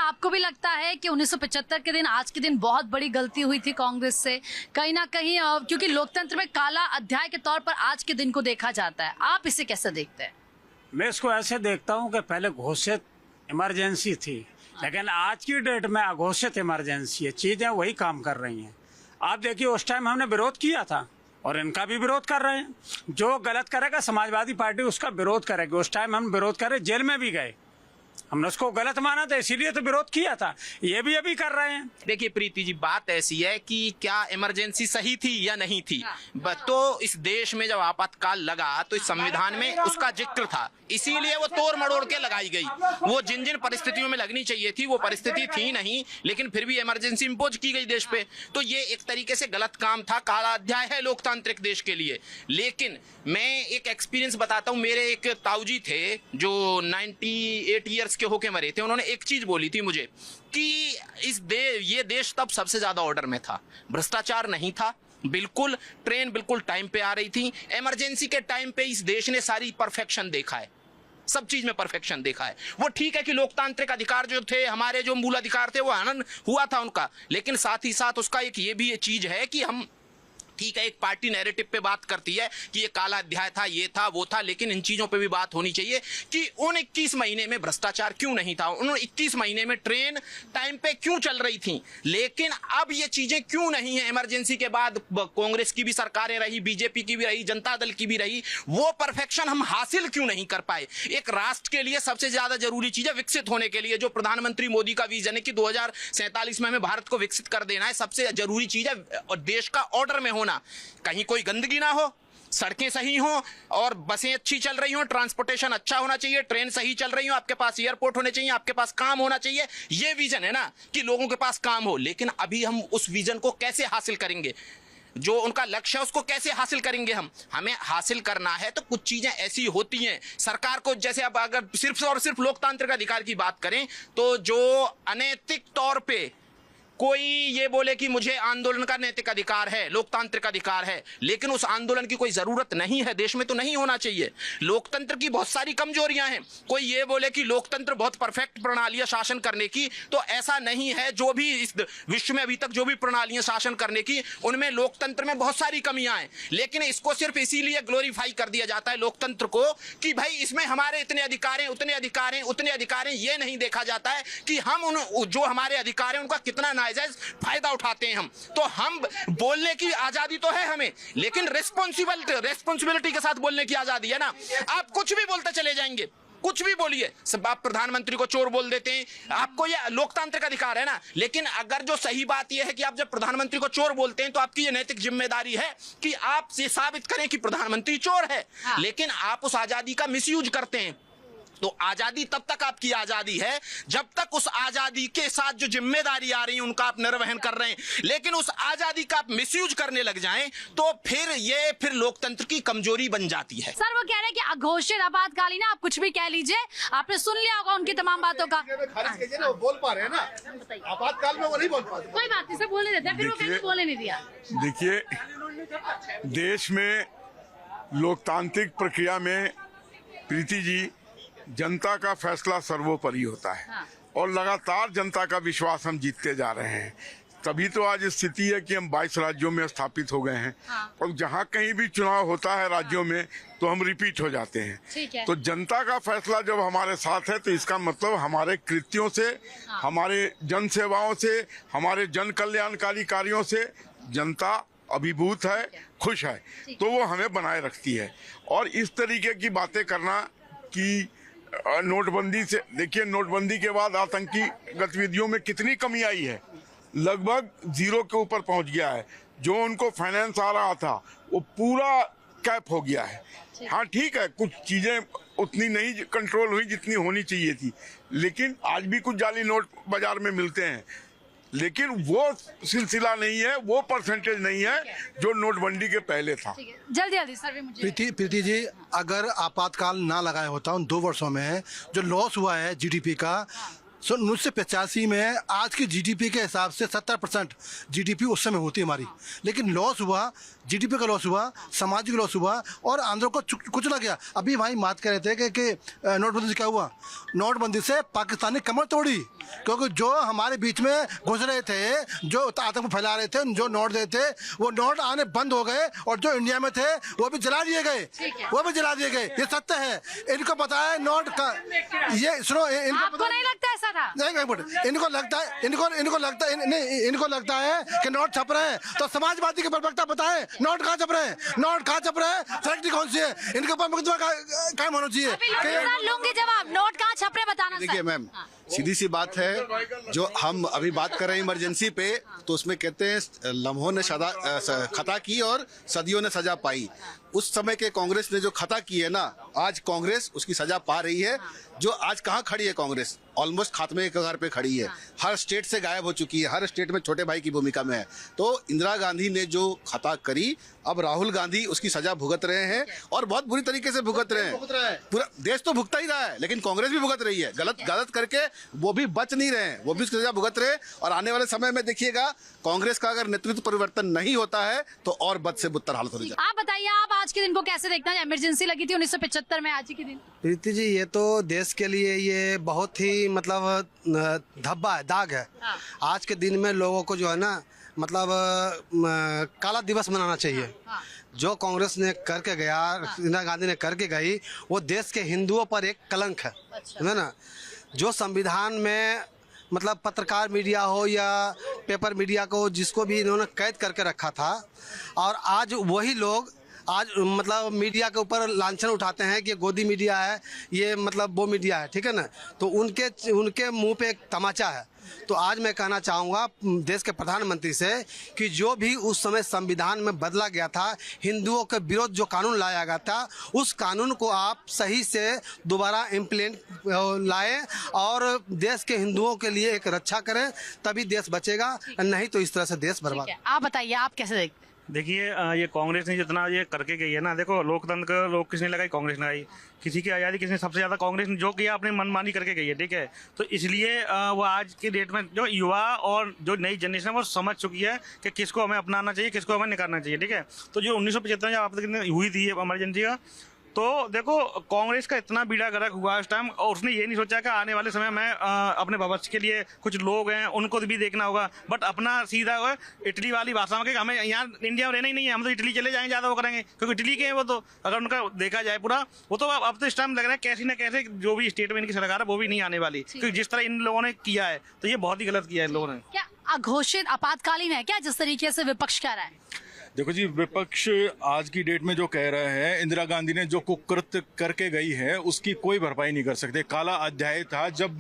आपको भी लगता है कि 1975 के दिन आज के दिन बहुत बड़ी गलती हुई थी कांग्रेस से कहीं ना कहीं, क्योंकि लोकतंत्र में काला अध्याय के तौर पर आज के दिन को देखा जाता है, आप इसे कैसे देखते हैं? मैं इसको ऐसे देखता हूं कि पहले घोषित इमरजेंसी थी, लेकिन आज की डेट में अघोषित इमरजेंसी है, चीजें वही काम कर रही हैं। आप देखिए उस टाइम हमने विरोध किया था और इनका भी विरोध कर रहे हैं। जो गलत करेगा समाजवादी पार्टी उसका विरोध करेगी। उस टाइम हम विरोध करे, जेल में भी गए, हमने उसको गलत माना था, इसीलिए तो विरोध किया था। ये भी अभी कर रहे हैं। देखिए प्रीति जी, बात ऐसी है कि क्या इमरजेंसी सही थी या नहीं थी, तो इस देश में जब आपातकाल लगा तो इस संविधान में उसका जिक्र था, इसीलिए वो तोड़ मड़ोड़ के लगाई गई। वो जिन जिन परिस्थितियों में लगनी चाहिए थी वो परिस्थिति थी नहीं, लेकिन फिर भी इमरजेंसी इंपोज की गई देश पे। तो ये एक तरीके से गलत काम था, काला अध्याय है लोकतांत्रिक देश के लिए। लेकिन मैं एक एक्सपीरियंस बताता हूँ। मेरे एक ताऊजी थे जो 98 ईयर्स के होके मरे थे। उन्होंने एक चीज बोली थी मुझे कि ये देश तब सबसे ज्यादा ऑर्डर में था, भ्रष्टाचार नहीं था, बिल्कुल ट्रेन बिल्कुल टाइम पे आ रही थी। इमरजेंसी के टाइम पे इस देश ने सारी परफेक्शन देखा है, सब चीज में परफेक्शन देखा है। वो ठीक है कि लोकतांत्रिक अधिकार जो थे, हमारे जो मूल अधिकार थे, वो हनन हुआ था उनका, लेकिन साथ ही साथ उसका एक ये भी चीज है कि हम ठीक है एक पार्टी नैरेटिव पे बात करती है कि ये काला अध्याय था, ये था, वो था, लेकिन इन चीजों पे भी बात होनी चाहिए कि उन 21 महीने में भ्रष्टाचार क्यों नहीं था, उन 21 महीने में ट्रेन टाइम पे क्यों चल रही थी। लेकिन अब ये चीजें क्यों नहीं है। इमरजेंसी के बाद कांग्रेस की भी सरकारें रही, बीजेपी की भी रही, जनता दल की भी रही, वो परफेक्शन हम हासिल क्यों नहीं कर पाए। एक राष्ट्र के लिए सबसे ज्यादा जरूरी चीज है विकसित होने के लिए, जो प्रधानमंत्री मोदी का विजन है कि 2047 में हमें भारत को विकसित कर देना है, सबसे जरूरी चीज है और देश का ऑर्डर में होना, कहीं कोई गंदगी ना हो, सड़कें सही हो और बसें अच्छी चल रही हो, ट्रांसपोर्टेशन अच्छा होना चाहिए, ट्रेन सही चल रही हो, आपके पास एयरपोर्ट होने चाहिए, आपके पास काम होना चाहिए। ये विजन है ना कि लोगों के पास काम हो। लेकिन अभी हम उस विजन को कैसे हासिल करेंगे, जो उनका लक्ष्य है उसको कैसे हासिल करेंगे। हमें हासिल करना है तो कुछ चीजें ऐसी होती हैं सरकार को, जैसे अब अगर सिर्फ और सिर्फ लोकतांत्रिक अधिकार की बात करें तो जो अनैतिक तौर पे कोई ये बोले कि मुझे आंदोलन का नैतिक अधिकार है, लोकतांत्रिक अधिकार है, लेकिन उस आंदोलन की कोई जरूरत नहीं है, देश में तो नहीं होना चाहिए। लोकतंत्र की बहुत सारी कमजोरियां हैं। कोई ये बोले कि लोकतंत्र बहुत परफेक्ट प्रणाली है शासन करने की, तो ऐसा नहीं है। जो भी इस विश्व में अभी तक जो भी प्रणालियां शासन करने की, उनमें लोकतंत्र में बहुत सारी कमियां हैं। लेकिन इसको सिर्फ इसीलिए ग्लोरीफाई कर दिया जाता है लोकतंत्र को कि भाई इसमें हमारे इतने अधिकार हैं, उतने अधिकार हैं, उतने अधिकार हैं। ये नहीं देखा जाता है कि हम उन जो हमारे अधिकार हैं उनका कितना नाजायज फायदा उठाते हैं। तो हम बोलने की आजादी तो है हमें, लेकिन रिस्पॉन्सिबिलिटी के साथ बोलने की आजादी है ना। आप कुछ भी बोलते चले जाएंगे, कुछ भी बोलिए, सब आप प्रधानमंत्री को चोर बोल देते हैं, आपको ये लोकतांत्रिक अधिकार है ना। लेकिन अगर जो सही बात यह है कि आप जब प्रधानमंत्री को चोर बोलते हैं तो आपकी ये नैतिक जिम्मेदारी है कि आप ये साबित करें कि प्रधानमंत्री चोर है। हाँ। लेकिन आप उस आजादी का मिसयूज करते हैं। तो आजादी तब तक आपकी आजादी है जब तक उस आजादी के साथ जो जिम्मेदारी आ रही है उनका आप निर्वहन कर रहे हैं। लेकिन उस आजादी का आप मिसयूज करने लग जाएं तो फिर लोकतंत्र की कमजोरी बन जाती है। सर वो कह रहे हैं कि अघोषित आपातकालीन, आप कुछ भी कह लीजिए, आपने सुन लिया होगा उनकी तमाम बातों का। वो बोल पा रहे हैं ना, आपातकाल में वो नहीं बोल पाते। कोई बात नहीं, सब बोलने देते हैं, फिर वो कहीं बोलने नहीं दिया। देखिए, देश में लोकतांत्रिक प्रक्रिया में प्रीति जी जनता का फैसला सर्वोपरि होता है। हाँ। और लगातार जनता का विश्वास हम जीतते जा रहे हैं। तभी तो आज स्थिति है कि हम 22 राज्यों में स्थापित हो गए हैं। हाँ। और जहाँ कहीं भी चुनाव होता है राज्यों में तो हम रिपीट हो जाते हैं। तो जनता का फैसला जब हमारे साथ है तो इसका मतलब हमारे कृत्यों से, हाँ, हमारे जन सेवाओं से, हमारे जन कल्याणकारी कार्यों से जनता अभिभूत है, खुश है, तो वो हमें बनाए रखती है। और इस तरीके की बातें करना कि नोटबंदी से, देखिए नोटबंदी के बाद आतंकी गतिविधियों में कितनी कमी आई है, लगभग 0 के ऊपर पहुंच गया है। जो उनको फाइनेंस आ रहा था वो पूरा कैप हो गया है। हाँ ठीक है, कुछ चीजें उतनी नहीं कंट्रोल हुई जितनी होनी चाहिए थी, लेकिन आज भी कुछ जाली नोट बाजार में मिलते हैं, लेकिन वो सिलसिला नहीं है, वो परसेंटेज नहीं है जो नोटबंदी के पहले था। जल्दी जल्दी सर मुझे प्रीति जी, अगर आपातकाल ना लगाया होता उन 2 वर्षों में जो लॉस हुआ है जीडीपी का, सन 1985 में आज की जीडीपी के हिसाब से 70% जीडीपी उस समय होती हमारी, लेकिन लॉस हुआ, जीडीपी का लॉस हुआ, सामाजिक लॉस हुआ और आंध्र को कुचला गया। अभी भाई बात कर रहे थे कि नोटबंदी से क्या हुआ। नोटबंदी से पाकिस्तान ने कमर तोड़ी, क्योंकि जो हमारे बीच में घुस रहे थे, जो आतंक फैला रहे थे, जो नोट देते थे, वो नोट आने बंद हो गए और जो इंडिया में थे वो भी जला दिए गए, वो भी जला दिए गए। ये सत्य है, इनको पता है नोट का। ये सुनो, आपको नहीं लगता ऐसा था? नहीं, इनको लगता है कि नोट छप रहे हैं, तो समाजवादी के प्रवक्ता बताएं नोट कहाँ छप रहे हैं, नोट कहाँ छप रहे हैं, फैक्ट्री कौन सी है, इनके ऊपर मुकदमा कायम होना चाहिए। लूंगी जवाब, नोट कहाँ छप रहे बताना। देखिए मैम, सीधी सी बात है, जो हम अभी बात कर रहे हैं इमरजेंसी पे, तो उसमें कहते हैं लम्हों ने खता की और सदियों ने सजा पाई। उस समय के कांग्रेस ने जो खता की है ना, आज कांग्रेस उसकी सजा पा रही है। जो आज कहाँ खड़ी है कांग्रेस, ऑलमोस्ट खात्मे के कगार पे खड़ी है, हर स्टेट से गायब हो चुकी है, हर स्टेट में छोटे भाई की भूमिका में है। तो इंदिरा गांधी ने जो खता करी, अब राहुल गांधी उसकी सजा भुगत रहे हैं और बहुत बुरी तरीके से भुगत रहे हैं। पूरा देश तो भुगता ही रहा है, लेकिन कांग्रेस भी भुगत रही है, गलत करके वो भी बच नहीं रहे हैं, वो भी उसकी सजा भुगत रहे हैं। और आने वाले समय में देखिएगा, कांग्रेस का अगर नेतृत्व परिवर्तन नहीं होता है तो और बद से बदतर हालत हो जाएगी। आप बताइए, आप आज के दिन को कैसे देखते हैं? इमरजेंसी लगी थी 1975 में, आज के दिन। प्रीति जी, ये तो देश के लिए ये बहुत ही मतलब धब्बा है, दाग है। आज के दिन में लोगों को जो है ना, मतलब काला दिवस मनाना चाहिए। जो कांग्रेस ने करके गया, इंदिरा गांधी ने करके गई, वो देश के हिंदुओं पर एक कलंक है, है ना। जो संविधान में मतलब पत्रकार मीडिया हो या पेपर मीडिया को, जिसको भी इन्होंने कैद करके रखा था, और आज वही लोग आज मतलब मीडिया के ऊपर लांछन उठाते हैं कि ये गोदी मीडिया है, ये मतलब वो मीडिया है, ठीक है ना। तो उनके मुंह पे एक तमाचा है। तो आज मैं कहना चाहूँगा देश के प्रधानमंत्री से कि जो भी उस समय संविधान में बदला गया था, हिंदुओं के विरोध जो कानून लाया गया था, उस कानून को आप सही से दोबारा इम्प्लीमेंट लाएं और देश के हिंदुओं के लिए एक रक्षा करें, तभी देश बचेगा, नहीं तो इस तरह से देश बर्बाद। आप बताइए, आप कैसे देखते? देखिए, ये कांग्रेस ने जितना ये करके गई है ना, देखो लोकतंत्र का लोग किसने लगाई, कांग्रेस ने लगाई। किसी की आज़ादी किसने, सबसे ज़्यादा कांग्रेस ने जो किया अपनी मनमानी करके गई है, ठीक है। तो इसलिए वो आज की डेट में जो युवा और जो नई जनरेशन है वो समझ चुकी है कि किसको हमें अपनाना चाहिए, किसको हमें निकालना चाहिए, ठीक है। तो जो 1975 जब आप हुई थी इमरजेंसी का, तो देखो कांग्रेस का इतना बीड़ा गर्क हुआ उस टाइम, और उसने ये नहीं सोचा कि आने वाले समय में अपने भविष्य के लिए कुछ लोग हैं उनको भी देखना होगा। बट अपना सीधा इटली वाली भाषा में कि हमें यहाँ इंडिया में रहना ही नहीं है, हम तो इटली चले जाएंगे, ज़्यादा वो करेंगे, क्योंकि इटली के हैं वो। तो अगर उनका देखा जाए पूरा, वो तो अब तो इस टाइम लग रहा है कैसी ना कैसे जो भी स्टेट में इनकी सरकार है वो भी नहीं आने वाली, क्योंकि जिस तरह इन लोगों ने किया है, तो ये बहुत ही गलत किया है इन लोगों ने। क्या अघोषित आपातकालीन है क्या, जिस तरीके से विपक्ष कह रहा है? देखो जी, विपक्ष आज की डेट में जो कह रहा है, इंदिरा गांधी ने जो कुकृत्य करके गई है उसकी कोई भरपाई नहीं कर सकते। काला अध्याय था जब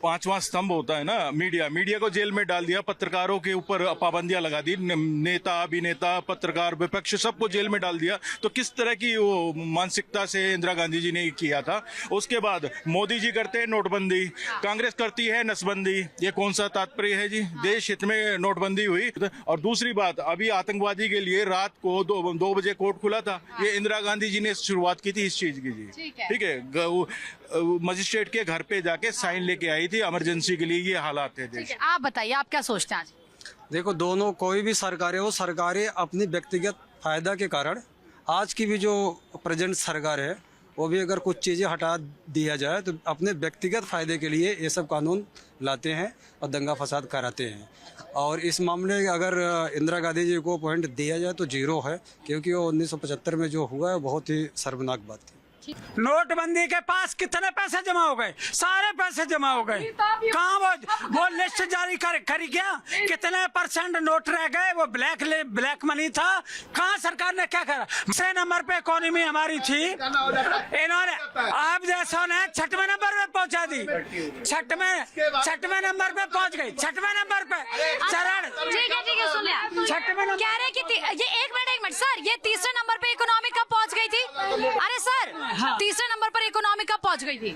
5वां स्तंभ होता है ना, मीडिया को जेल में डाल दिया, पत्रकारों के ऊपर पाबंदियां लगा दी, नेता अभिनेता पत्रकार विपक्ष सबको जेल में डाल दिया। तो किस तरह की वो मानसिकता से इंदिरा गांधी जी ने किया था। उसके बाद मोदी जी करते हैं नोटबंदी, कांग्रेस करती है नसबंदी। ये कौन सा तात्पर्य है जी? देश हित में नोटबंदी हुई। और दूसरी बात, अभी आतंकवादी के लिए रात को 2 बजे कोर्ट खुला था, ये इंदिरा गांधी जी ने शुरुआत की थी इस चीज की जी, ठीक है। मजिस्ट्रेट के घर पे जाके साइन लेके आई थी इमरजेंसी के लिए। ये हालात है देश। आप बताइए, आप क्या सोचते हैं? आज देखो, दोनों कोई भी सरकारें हो, सरकारें अपनी व्यक्तिगत फायदा के कारण, आज की भी जो प्रेजेंट सरकार है वो भी अगर कुछ चीज़ें हटा दिया जाए तो अपने व्यक्तिगत फायदे के लिए ये सब कानून लाते हैं और दंगा फसाद कराते हैं। और इस मामले अगर इंदिरा गांधी जी को पॉइंट दिया जाए तो 0 है, क्योंकि वो 1975 में जो हुआ है बहुत ही शर्मनाक बात थी। नोटबंदी के पास कितने पैसे जमा हो गए? सारे पैसे जमा हो गए। कहाँ वो लिस्ट जारी करी क्या? कितने % नोट रह गए? वो ब्लैक मनी था। कहाँ सरकार ने क्या करा? 6 नंबर पे इकोनॉमी हमारी थी, इन्होंने आप देशों ने 6वें नंबर पे पहुंचा दी। 6वें नंबर पे पहुंच गई। 6वें नंबर पे चरण, ठीक है, सुन लिया। 6वें नंबर कह रहे कि ये एक मिनट सर, ये 3रे नंबर पे इकोनॉमी कब पहुंच गई थी? अरे सर, तीसरे नंबर पर इकोनॉमी कब पहुंच गई थी?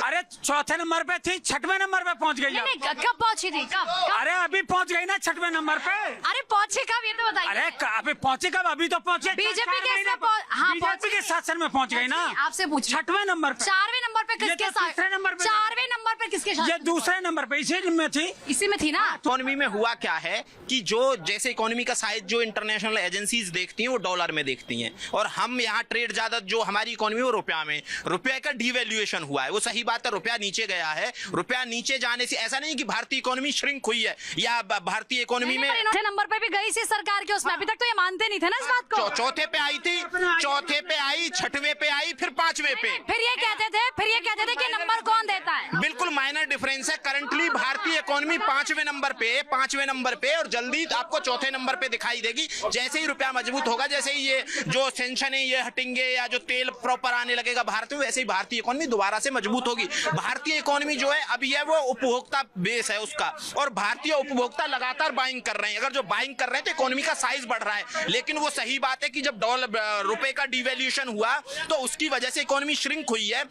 अरे चौथे नंबर पे थी, छठवें नंबर पे पहुंच गई नहीं, अब। नहीं, कब पहुंची थी? कब? अरे अभी पहुंच गई ना छठवें नंबर पे। अरे पहुंची कब, ये तो बताइए। अरे अभी पहुंची कब? अभी तो पहुंची बीजेपी बीजेपी के शासन में पहुंच गई ना। आपसे पूछ, छठवें नंबर पे, 4वें नंबर पे ये किसके तो साथ? तीसरे नंबर पे, 4वें नंबर पे किसके साथ? ये दूसरे नंबर पे इसी में थी। इसी में थी ना। इकोनॉमी में हुआ क्या है कि जो जैसे इकोनॉमी का साइज जो इंटरनेशनल एजेंसीज देखती हैं वो डॉलर में देखती हैं, और हम यहाँ ट्रेड ज्यादा, जो हमारी इकोनॉमी वो रुपया में, रुपये का डिवैल्यूएशन हुआ है। वो सही बात है, रुपया नीचे गया है। रुपया नीचे जाने से ऐसा नहीं कि भारतीय इकोनॉमी श्रिंक हुई है या भारतीय इकोनॉमी में। चौथे नंबर पे भी गई थी सरकार के उसमें, अभी तक तो ये मानते नहीं थे ना इस बात को। चौथे पे आई थी, चौथे पे आई, छठवें पे आई, फिर पांचवें पे। फिर ये कहते थे कि नंबर कौन देता है? बिल्कुल माइनर डिफरेंस है। करंटली भारतीय इकोनॉमी पांचवें नंबर पे और जल्दी आपको चौथे नंबर पे दिखाई देगी। जैसे ही रुपया मजबूत होगा, जैसे ही ये जो सेंशन है ये हटेंगे या जो तेल प्रॉपर आने लगेगा भारत में, वैसे ही भारतीय इकोनॉमी दोबारा से मजबूत होगी। भारतीय इकोनॉमी जो है अभी है वो उपभोक्ता बेस है उसका, और भारतीय उपभोक्ता लगातार बाइंग कर रहे हैं। अगर जो बाइंग कर रहे हैं तो इकोनॉमी का साइज बढ़ रहा है। लेकिन वो सही बात है कि जब रुपए का डिवैल्यूएशन हुआ तो उसकी वजह से इकोनॉमी श्रिंक हुई है।